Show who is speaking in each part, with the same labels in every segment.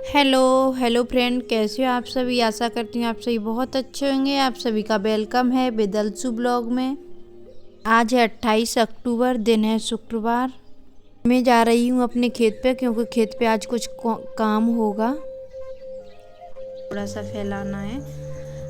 Speaker 1: Hello hello friend, कैसे हो आप सभी। आशा करती हूँ आप सभी बहुत अच्छे होंगे। आप सभी का वेलकम है बेदलसू ब्लॉग में। आज है 28 अक्टूबर, दिन है शुक्रवार। मैं जा रही हूँ अपने खेत पे क्योंकि खेत पे आज कुछ काम होगा, थोड़ा सा फैलाना है।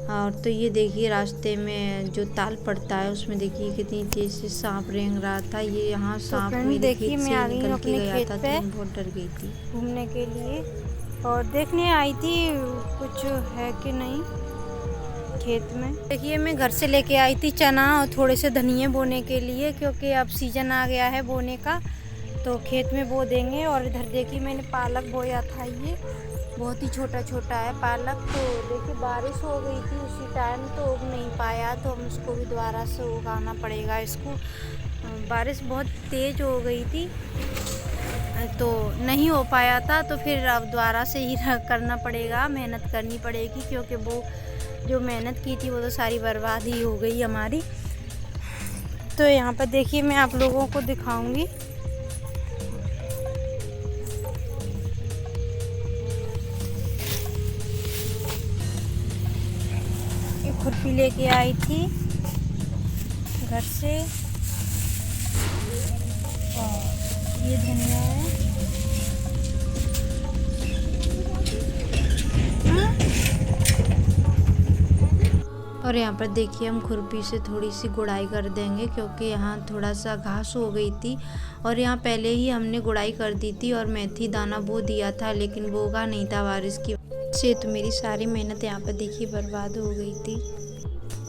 Speaker 1: और तो ये देखिए रास्ते में जो ताल पड़ता है उसमें देखिए कितनी तेज से सांप रेंग रहा था। ये यहाँ सांप मेरे खेत से
Speaker 2: मैं
Speaker 1: निकल के
Speaker 2: अपने
Speaker 1: गया
Speaker 2: खेत
Speaker 1: था तो
Speaker 2: पे
Speaker 1: मैं बहुत डर गई थी।
Speaker 2: घूमने के लिए और देखने आई थी कुछ है कि नहीं खेत में। देखिए मैं घर से लेके आई थी चना और थोड़े से धनिए बोने के लिए, क्योंकि अब सीजन आ गया है बोने का तो खेत में बो देंगे। और इधर देखिए मैंने पालक बोया था, ये बहुत ही छोटा छोटा है पालक। तो देखिए बारिश हो गई थी उसी टाइम तो उग नहीं पाया, तो हम उसको भी दोबारा से उगाना पड़ेगा इसको। बारिश बहुत तेज़ हो गई थी तो नहीं हो पाया था, तो फिर अब दोबारा से ही करना पड़ेगा, मेहनत करनी पड़ेगी, क्योंकि वो जो मेहनत की थी वो तो सारी बर्बाद ही हो गई हमारी। तो यहाँ पर देखिए मैं आप लोगों को दिखाऊंगी। ये खुरपी लेके आई थी घर से और ये धनिया है।
Speaker 1: और यहाँ पर देखिए हम खुरपी से थोड़ी सी गुड़ाई कर देंगे क्योंकि यहाँ थोड़ा सा घास हो गई थी। और यहाँ पहले ही हमने गुड़ाई कर दी थी और मेथी दाना बो दिया था, लेकिन वो उगा नहीं था बारिश की वजह से। तो मेरी सारी मेहनत यहाँ पर देखिए बर्बाद हो गई थी।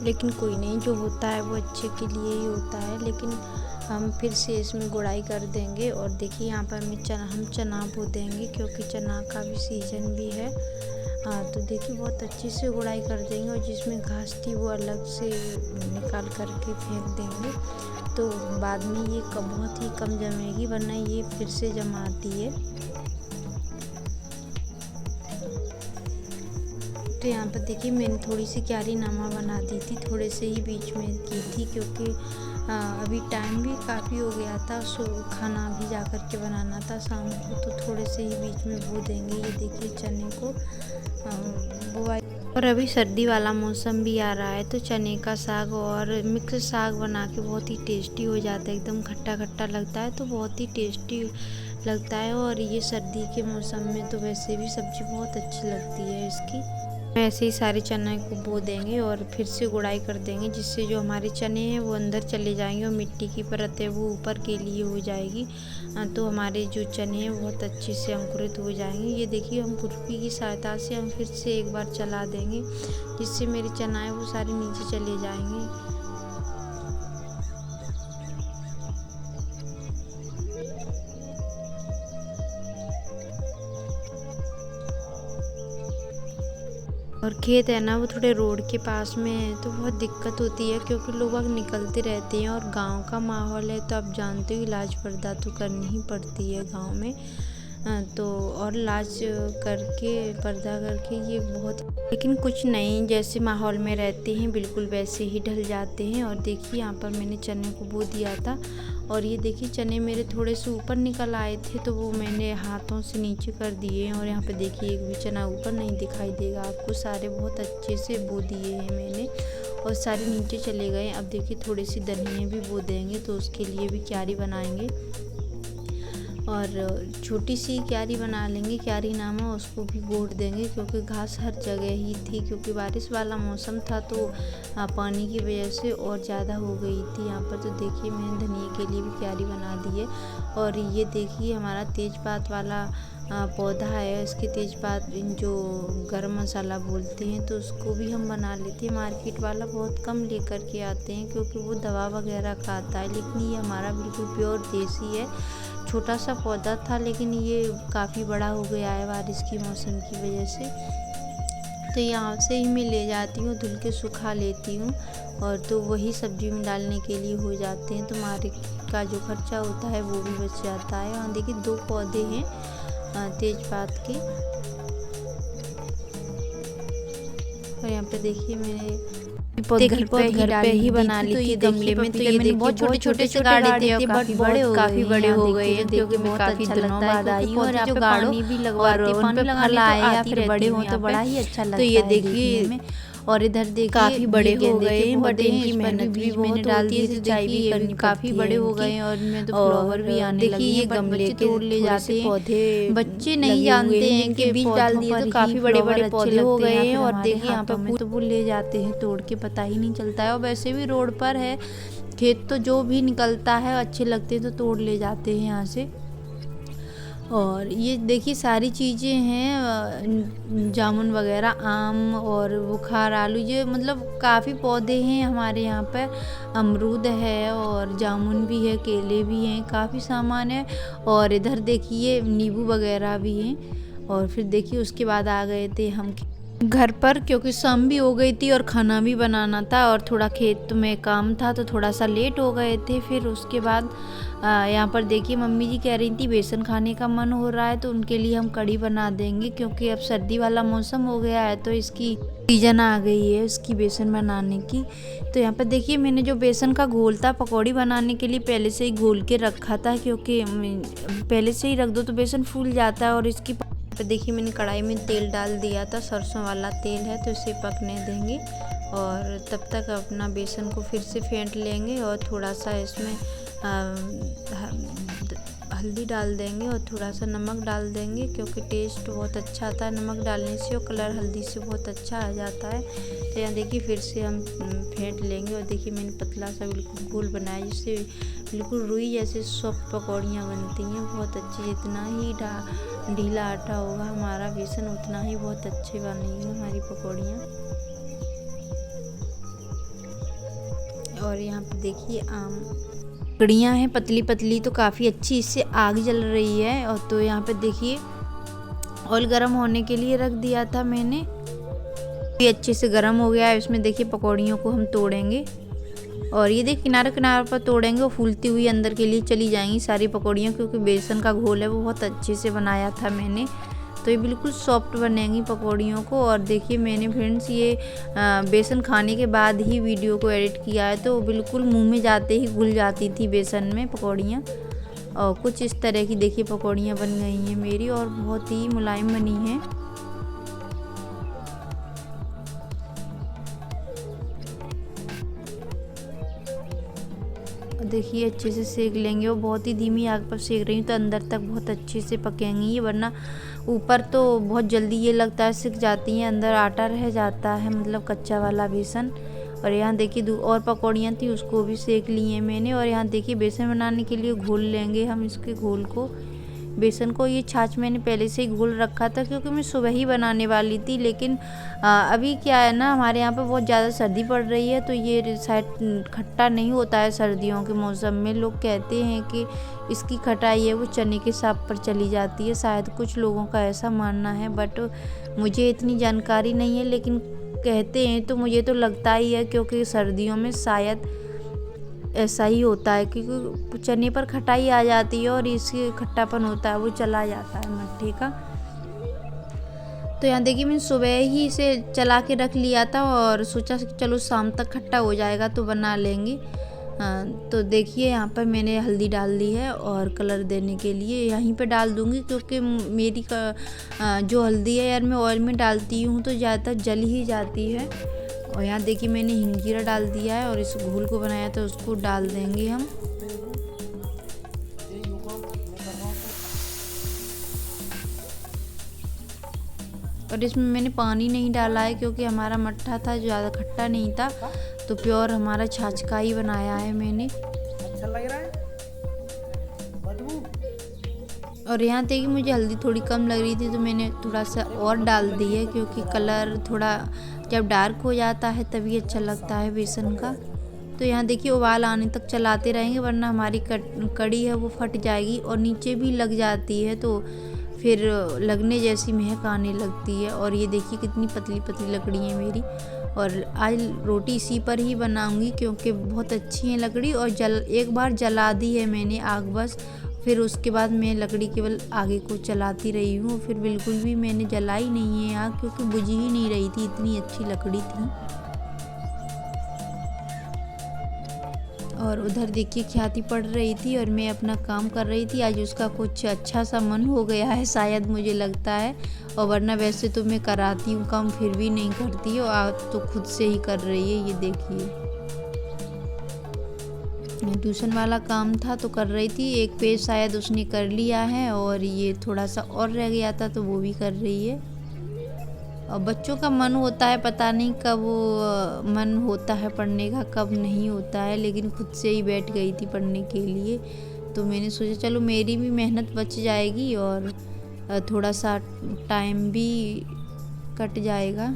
Speaker 1: लेकिन कोई नहीं, जो होता है वो अच्छे के लिए ही होता है। लेकिन हम फिर से इसमें गुड़ाई कर देंगे। और देखिए यहाँ पर हम चना बो देंगे क्योंकि चना का भी सीज़न भी है। तो देखिए बहुत अच्छे से गुड़ाई कर देंगे और जिसमें घास थी वो अलग से निकाल करके फेंक देंगे। तो बाद में ये बहुत ही कम जमेगी, वरना ये फिर से जमाती है। तो यहाँ पर देखिए मैंने थोड़ी सी क्यारी नामा बना दी थी, थोड़े से ही बीच में की थी क्योंकि अभी टाइम भी काफ़ी हो गया था, सो खाना भी जा कर के बनाना था शाम को। तो थोड़े से ही बीच में बो देंगे। ये देखिए चने को बुआई। और अभी सर्दी वाला मौसम भी आ रहा है तो चने का साग और मिक्स साग बना के बहुत ही टेस्टी हो जाता है, एकदम खट्टा खट्टा लगता है, तो बहुत ही टेस्टी लगता है। और ये सर्दी के मौसम में तो वैसे भी सब्ज़ी बहुत अच्छी लगती है इसकी। ऐसे ही सारे चने को बो देंगे और फिर से गुड़ाई कर देंगे, जिससे जो हमारे चने हैं वो अंदर चले जाएंगे और मिट्टी की परत है वो ऊपर के लिए हो जाएगी। तो हमारे जो चने हैं बहुत अच्छे से अंकुरित हो जाएंगे। ये देखिए हम खुरपी की सहायता से हम फिर से एक बार चला देंगे, जिससे मेरे चना है वो सारे नीचे चले जाएंगे। और खेत है ना वो थोड़े रोड के पास में है तो बहुत दिक्कत होती है, क्योंकि लोग अब निकलते रहते हैं और गांव का माहौल है तो आप जानते हो इलाज पर्दा तो करनी ही पड़ती है गांव में। तो और इलाज करके पर्दा करके ये बहुत, लेकिन कुछ नहीं, जैसे माहौल में रहते हैं बिल्कुल वैसे ही ढल जाते हैं। और देखिए यहाँ पर मैंने चने को बो दिया था और ये देखिए चने मेरे थोड़े से ऊपर निकल आए थे तो वो मैंने हाथों से नीचे कर दिए हैं। और यहाँ पे देखिए एक भी चना ऊपर नहीं दिखाई देगा आपको, सारे बहुत अच्छे से बो दिए हैं मैंने और सारे नीचे चले गए। अब देखिए थोड़ी सी धनिया भी बो देंगे तो उसके लिए भी क्यारी बनाएंगे और छोटी सी क्यारी बना लेंगे, क्यारी नामा, उसको भी गोड़ देंगे क्योंकि घास हर जगह ही थी, क्योंकि बारिश वाला मौसम था तो पानी की वजह से और ज़्यादा हो गई थी यहाँ पर। तो देखिए मैंने धनिया के लिए भी क्यारी बना दी है। और ये देखिए हमारा तेज़पात वाला पौधा है, इसके तेज़पात जो गरम मसाला बोलते हैं तो उसको भी हम बना लेते हैं। मार्केट वाला बहुत कम लेकर के आते हैं क्योंकि वो दवा वगैरह का आता है, लेकिन ये हमारा बिल्कुल प्योर देसी है। छोटा सा पौधा था लेकिन ये काफ़ी बड़ा हो गया है बारिश की मौसम की वजह से। तो यहाँ से ही मैं ले जाती हूँ, धुल के सुखा लेती हूँ और तो वही सब्जी में डालने के लिए हो जाते हैं। तो मार्केट का जो खर्चा होता है वो भी बच जाता है। यहाँ देखिए 2 पौधे हैं तेज़पात के। और यहाँ पे देखिए मैंने देखिए पौध घर पे ही बना ली थी गमले में। तो ये बहुत छोटे छोटे से गाड़े थे, बट काफी बड़े हो गए हैं क्योंकि मैं काफी दिनों बाद आई हूँ। और यहाँ पे गाड़ों भी लगवाते, पानी फल आए या फिर बड़े हो तो बड़ा ही अच्छा लगता है। तो ये देखिए, और इधर देखिए काफी बड़े हो गए हैं, बट इनकी मेहनत भी मैंने डाल दी, सिंचाई भी करनी, काफी बड़े हो गए हैं। और इनमें तो फ्लावर भी आने लगे हैं। ये गमले तोड़ ले जाते हैं पौधे, बच्चे नहीं जानते हैं कि बीज डाल दिए तो काफी बड़े बड़े पौधे हो गए हैं। और देखिए यहाँ पे तो वो ले जाते हैं तोड़ के, पता ही नहीं चलता है। और वैसे भी रोड पर है खेत, तो जो भी निकलता है अच्छे लगते हैं तो तोड़ ले जाते हैं यहाँ से। और ये देखिए सारी चीज़ें हैं, जामुन वगैरह, आम और बुखार आलू, ये मतलब काफ़ी पौधे हैं हमारे यहाँ पर। अमरूद है और जामुन भी है, केले भी हैं, काफ़ी सामान है। और इधर देखिए नींबू वगैरह भी हैं। और फिर देखिए उसके बाद आ गए थे हम घर पर, क्योंकि शाम भी हो गई थी और खाना भी बनाना था और थोड़ा खेत में काम था, तो थोड़ा सा लेट हो गए थे। फिर उसके बाद यहाँ पर देखिए मम्मी जी कह रही थी बेसन खाने का मन हो रहा है, तो उनके लिए हम कढ़ी बना देंगे, क्योंकि अब सर्दी वाला मौसम हो गया है तो इसकी सीजन आ गई है उसकी बेसन बनाने की। तो यहाँ पर देखिए मैंने जो बेसन का घोल था पकौड़ी बनाने के लिए पहले से ही घोल के रखा था, क्योंकि पहले से ही रख दो तो बेसन फूल जाता है। और इसकी तो देखिए मैंने कढ़ाई में तेल डाल दिया था, सरसों वाला तेल है, तो इसे पकने देंगे। और तब तक अपना बेसन को फिर से फेंट लेंगे और थोड़ा सा इसमें हल्दी डाल देंगे और थोड़ा सा नमक डाल देंगे, क्योंकि टेस्ट बहुत अच्छा आता है नमक डालने से, और कलर हल्दी से बहुत अच्छा आ जाता है। तो यहाँ देखिए फिर से हम फेंट लेंगे। और देखिए मैंने पतला सा बिल्कुल घोल बनाया, जिससे बिल्कुल रुई जैसे सॉफ्ट पकौड़ियाँ बनती हैं, बहुत अच्छी। जितना ही ढीला आटा होगा हमारा बेसन, उतना ही बहुत अच्छी बनेगी हमारी पकौड़ियाँ। और यहाँ पे देखिए आम कड़ियाँ हैं पतली पतली, तो काफ़ी अच्छी इससे आग जल रही है। और तो यहाँ पे देखिए ऑयल गरम होने के लिए रख दिया था मैंने, ये अच्छे से गरम हो गया है। इसमें देखिए पकौड़ियों को हम तोड़ेंगे, और ये देखिए किनारे किनारे पर तोड़ेंगे और फूलती हुई अंदर के लिए चली जाएंगी सारी पकौड़ियाँ, क्योंकि बेसन का घोल है वो बहुत अच्छे से बनाया था मैंने, तो ये बिल्कुल सॉफ्ट बनेंगी पकौड़ियों को। और देखिए मैंने फ्रेंड्स ये बेसन खाने के बाद ही वीडियो को एडिट किया है, तो बिल्कुल मुंह में जाते ही घुल जाती थी बेसन में पकौड़ियाँ। और कुछ इस तरह की देखिए पकौड़ियाँ बन गई हैं मेरी, और बहुत ही मुलायम बनी हैं। देखिए अच्छे से सेक लेंगे, और बहुत ही धीमी आग पर सेक रही हूँ तो अंदर तक बहुत अच्छे से पकेंगी ये, वरना ऊपर तो बहुत जल्दी ये लगता है सिक जाती हैं, अंदर आटा रह जाता है, मतलब कच्चा वाला बेसन। और यहाँ देखिए और पकौड़ियाँ थी उसको भी सेक ली हैं मैंने। और यहाँ देखिए बेसन बनाने के लिए घोल लेंगे हम इसके घोल को, बेसन को। ये छाछ मैंने पहले से ही घोल रखा था, क्योंकि मैं सुबह ही बनाने वाली थी, लेकिन अभी क्या है ना हमारे यहाँ पे बहुत ज़्यादा सर्दी पड़ रही है, तो ये शायद खट्टा नहीं होता है सर्दियों के मौसम में। लोग कहते हैं कि इसकी खटाई है वो चने के साग पर चली जाती है, शायद कुछ लोगों का ऐसा मानना है, बट मुझे इतनी जानकारी नहीं है, लेकिन कहते हैं तो मुझे तो लगता ही है, क्योंकि सर्दियों में शायद ऐसा ही होता है, क्योंकि चने पर खटाई आ जाती है और इसके खट्टापन होता है वो चला जाता है मट्ठी का। तो यहाँ देखिए मैंने सुबह ही इसे चला के रख लिया था, और सोचा कि चलो शाम तक खट्टा हो जाएगा तो बना लेंगे। तो देखिए यहाँ पर मैंने हल्दी डाल दी है, और कलर देने के लिए यहीं पे डाल दूँगी, क्योंकि मेरी जो हल्दी है यार मैं ऑयल में डालती हूँ तो ज़्यादातर जल ही जाती है। और यहाँ देखिए मैंने हिंग जीरा डाल दिया है, और इस घोल को बनाया था उसको डाल देंगे हम। और इसमें मैंने पानी नहीं डाला है, क्योंकि हमारा मट्ठा था ज़्यादा खट्टा नहीं था, तो प्योर हमारा छाछ का ही बनाया है मैंने। अच्छा लग रहा है बदबू। और यहाँ देखिए मुझे हल्दी थोड़ी कम लग रही थी, तो मैंने थोड़ा सा और डाल दी है, क्योंकि कलर थोड़ा जब डार्क हो जाता है तभी अच्छा लगता है बेसन का। तो यहाँ देखिए उबाल आने तक चलाते रहेंगे, वरना हमारी कड़ी है वो फट जाएगी और नीचे भी लग जाती है, तो फिर लगने जैसी महक आने लगती है। और ये देखिए कितनी पतली पतली लकड़ी है मेरी, और आज रोटी इसी पर ही बनाऊंगी, क्योंकि बहुत अच्छी है लकड़ी। और एक बार जला दी है मैंने आग बस, फिर उसके बाद मैं लकड़ी केवल आगे को चलाती रही हूँ, फिर बिल्कुल भी मैंने जलाई नहीं है आग, क्योंकि बुझ ही नहीं रही थी, इतनी अच्छी लकड़ी थी। और उधर देखिए ख्याति पढ़ रही थी और मैं अपना काम कर रही थी। आज उसका कुछ अच्छा सा मन हो गया है शायद, मुझे लगता है। और वरना वैसे तो मैं कराती हूँ काम, फिर भी नहीं करती, और आज तो खुद से ही कर रही है। ये देखिए ट्यूशन वाला काम था तो कर रही थी। एक पेज शायद उसने कर लिया है और ये थोड़ा सा और रह गया था तो वो भी कर रही है। और बच्चों का मन होता है, पता नहीं कब वो मन होता है पढ़ने का, कब नहीं होता है, लेकिन खुद से ही बैठ गई थी पढ़ने के लिए। तो मैंने सोचा चलो मेरी भी मेहनत बच जाएगी और थोड़ा सा टाइम भी कट जाएगा।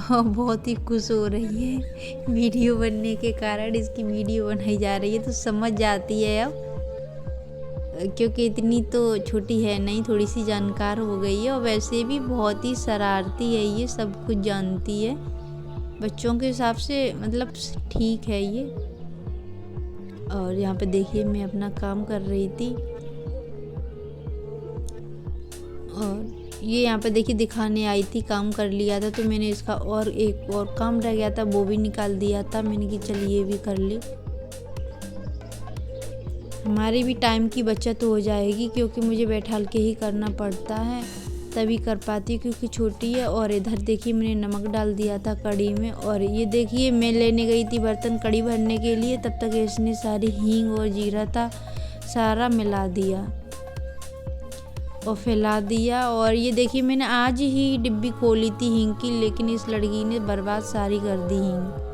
Speaker 1: हाँ, बहुत ही खुश हो रही है वीडियो बनने के कारण। इसकी वीडियो बनाई जा रही है तो समझ जाती है अब, क्योंकि इतनी तो छोटी है नहीं, थोड़ी सी जानकार हो गई है। और वैसे भी बहुत ही शरारती है, ये सब कुछ जानती है। बच्चों के हिसाब से मतलब ठीक है ये। और यहाँ पे देखिए मैं अपना काम कर रही थी और ये यहाँ पे देखिए दिखाने आई थी, काम कर लिया था तो मैंने इसका और एक और काम रह गया था वो भी निकाल दिया था। मैंने कि चलिए ये भी कर ली, हमारी भी टाइम की बचत हो जाएगी, क्योंकि मुझे बैठाल के ही करना पड़ता है, तभी कर पाती हूँ क्योंकि छोटी है। और इधर देखिए मैंने नमक डाल दिया था कड़ी में। और ये देखिए मैं लेने गई थी बर्तन कड़ी भरने के लिए, तब तक इसने सारी हींग और जीरा था सारा मिला दिया और फैला दिया। और ये देखिए मैंने आज ही डिब्बी खोली थी हींग की, लेकिन इस लड़की ने बर्बाद सारी कर दी हींग।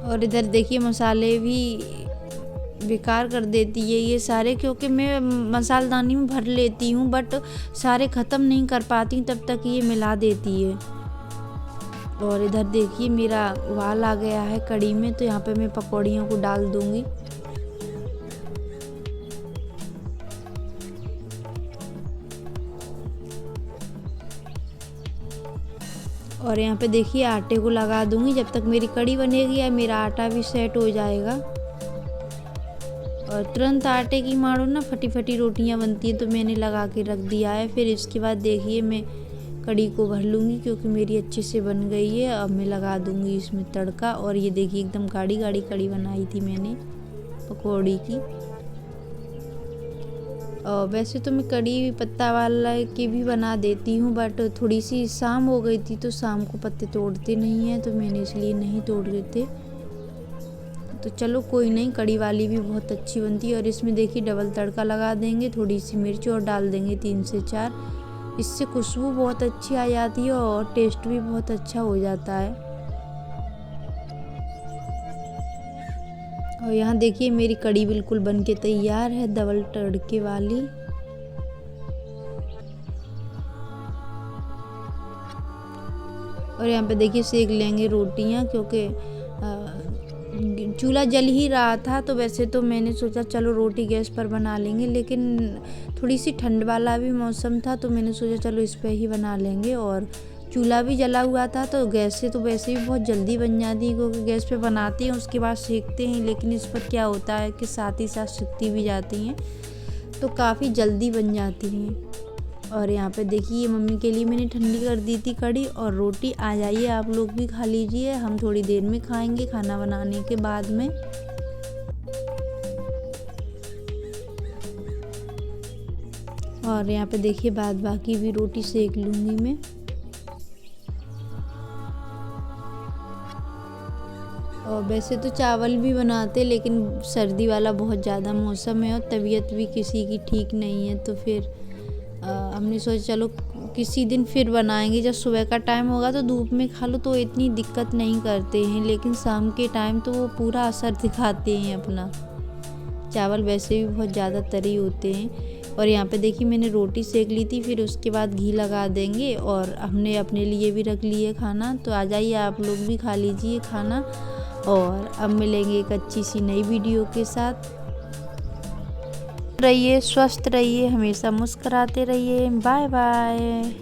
Speaker 1: और इधर देखिए मसाले भी बेकार कर देती है ये सारे, क्योंकि मैं मसालदानी में भर लेती हूँ बट सारे ख़त्म नहीं कर पाती, तब तक ये मिला देती है। और इधर देखिए मेरा उबाल आ गया है कड़ी में, तो यहाँ पे मैं पकौड़ियों को डाल दूँगी। और यहाँ पे देखिए आटे को लगा दूँगी जब तक मेरी कड़ी बनेगी या मेरा आटा भी सेट हो जाएगा। और तुरंत आटे की मारो ना फटी फटी रोटियां बनती हैं, तो मैंने लगा के रख दिया है। फिर इसके बाद देखिए मैं कड़ी को भर लूँगी क्योंकि मेरी अच्छे से बन गई है। अब मैं लगा दूँगी इसमें तड़का। और ये देखिए एकदम गाढ़ी गाढ़ी कड़ी बनाई थी मैंने पकौड़ी की। और वैसे तो मैं कड़ी पत्ता वाला की भी बना देती हूँ, बट थोड़ी सी शाम हो गई थी तो शाम को पत्ते तोड़ते नहीं हैं, तो मैंने इसलिए नहीं तोड़ रहे थे। तो चलो कोई नहीं, कड़ी वाली भी बहुत अच्छी बनती है। और इसमें देखिए डबल तड़का लगा देंगे, थोड़ी सी मिर्च और डाल देंगे 3 से 4, इससे खुशबू बहुत अच्छी आ जाती है और टेस्ट भी बहुत अच्छा हो जाता है। और यहाँ देखिए मेरी कड़ी बिल्कुल बन के तैयार है डबल तड़के वाली। और यहाँ पे देखिए सेक लेंगे रोटियाँ, क्योंकि चूल्हा जल ही रहा था। तो वैसे तो मैंने सोचा चलो रोटी गैस पर बना लेंगे, लेकिन थोड़ी सी ठंड वाला भी मौसम था तो मैंने सोचा चलो इस पे ही बना लेंगे। और चूल्हा भी जला हुआ था तो गैस से तो वैसे भी बहुत जल्दी बन जाती है, क्योंकि गैस पे बनाते हैं उसके बाद सेकते हैं, लेकिन इस पर क्या होता है कि साथ ही साथ सिकती भी जाती हैं तो काफ़ी जल्दी बन जाती हैं। और यहाँ पे देखिए मम्मी के लिए मैंने ठंडी कर दी थी कड़ी और रोटी। आ जाइए आप लोग भी खा लीजिए, हम थोड़ी देर में खाएंगे खाना बनाने के बाद में। और यहाँ पे देखिए बाद बाकी भी रोटी सेक लूँगी मैं। और वैसे तो चावल भी बनाते, लेकिन सर्दी वाला बहुत ज़्यादा मौसम है और तबीयत भी किसी की ठीक नहीं है, तो फिर हमने सोचा चलो किसी दिन फिर बनाएंगे। जब सुबह का टाइम होगा तो धूप में खा लो तो इतनी दिक्कत नहीं करते हैं, लेकिन शाम के टाइम तो वो पूरा असर दिखाते हैं अपना। चावल वैसे भी बहुत ज़्यादा तरी होते हैं। और यहाँ पे देखिए मैंने रोटी सेक ली थी, फिर उसके बाद घी लगा देंगे। और हमने अपने लिए भी रख लिए खाना, तो आ जाइए आप लोग भी खा लीजिए खाना। और अब मिलेंगे एक अच्छी सी नई वीडियो के साथ। रहिए स्वस्थ, रहिए हमेशा मुस्कुराते रहिए। Bye bye.